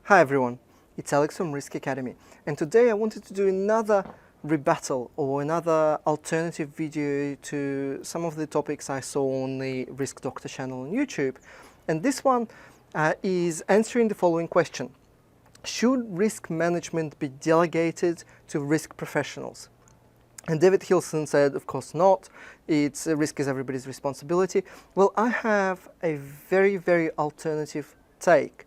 Hi everyone, it's Alex from Risk Academy, and today I wanted to do another rebuttal or another alternative video to some of the topics I saw on the Risk Doctor channel on YouTube. And this one is answering the following question: should risk management be delegated to risk professionals? And David Hilson said, of course not. Risk is everybody's responsibility. Well, I have a very alternative take.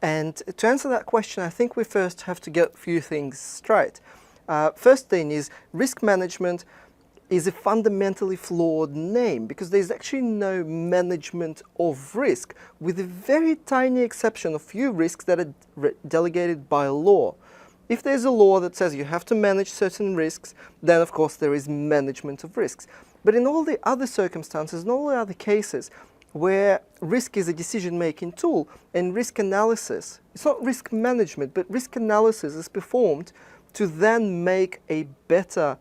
And to answer that question, I think we first have to get a few things straight. First thing is, risk management is a fundamentally flawed name because there's actually no management of risk, with a very tiny exception of few risks that are delegated by law. If there's a law that says you have to manage certain risks, then of course there is management of risks. But in all the other circumstances, in all the other cases, where risk is a decision-making tool and risk analysis, it's not risk management, but risk analysis is performed to then make a better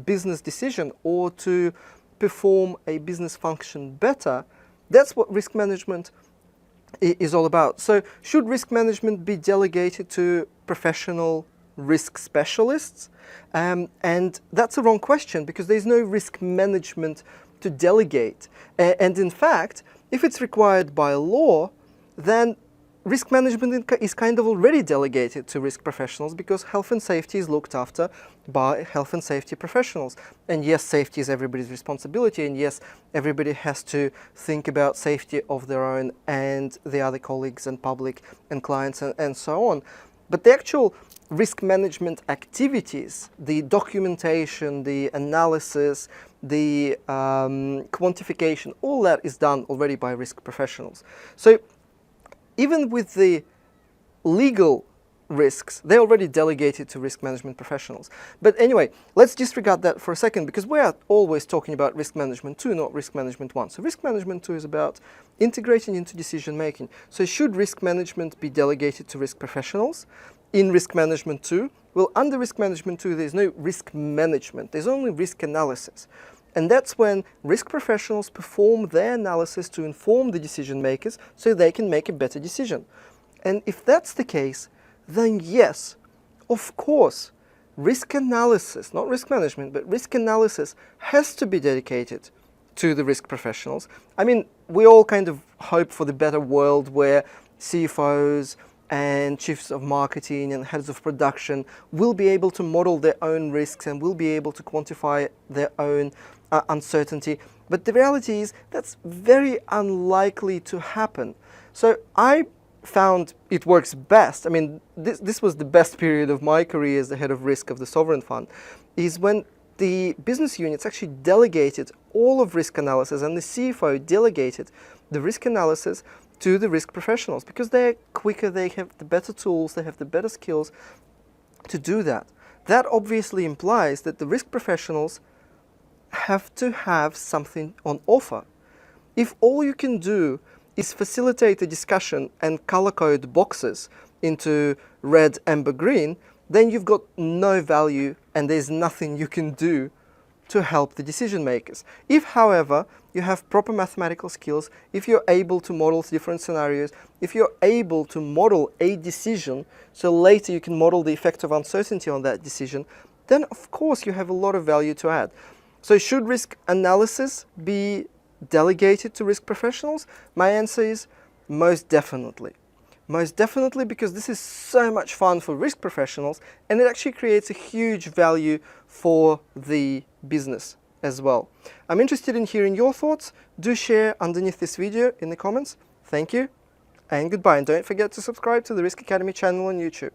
business decision or to perform a business function better. That's what risk management is all about. So should risk management be delegated to professional risk specialists? And that's a wrong question, because there's no risk management to delegate. And in fact, if it's required by law, then risk management is kind of already delegated to risk professionals, because health and safety is looked after by health and safety professionals. And yes, safety is everybody's responsibility, and yes, everybody has to think about safety of their own and the other colleagues and public and clients and so on. But the actual risk management activities, the documentation, the analysis, the quantification, all that is done already by risk professionals. So even with the legal risks, they're already delegated to risk management professionals. But anyway, let's disregard that for a second, because we are always talking about risk management 2, not risk management 1. So risk management 2 is about integrating into decision making. So should risk management be delegated to risk professionals? In risk management 2, well, under risk management 2, there's no risk management, there's only risk analysis. And that's when risk professionals perform their analysis to inform the decision makers so they can make a better decision. And if that's the case, then yes, of course, risk analysis, not risk management, but risk analysis has to be dedicated to the risk professionals. I mean, we all kind of hope for the better world where CFOs and chiefs of marketing and heads of production will be able to model their own risks and will be able to quantify their own uncertainty. But the reality is that's very unlikely to happen. So I found it works best. I mean, this was the best period of my career as the head of risk of the sovereign fund, is when the business units actually delegated all of risk analysis, and the CFO delegated the risk analysis to the risk professionals, because they're quicker, they have the better tools, they have the better skills to do that. That obviously implies that the risk professionals have to have something on offer. If all you can do is facilitate a discussion and color code boxes into red, amber, green, then you've got no value and there's nothing you can do to help the decision makers. If, however, you have proper mathematical skills, if you're able to model different scenarios, if you're able to model a decision, so later you can model the effect of uncertainty on that decision, then of course you have a lot of value to add. So should risk analysis be delegated to risk professionals? My answer is most definitely. Most definitely, because this is so much fun for risk professionals, and it actually creates a huge value for the business as well. I'm interested in hearing your thoughts. Do share underneath this video in the comments. Thank you and goodbye. And don't forget to subscribe to the Risk Academy channel on YouTube.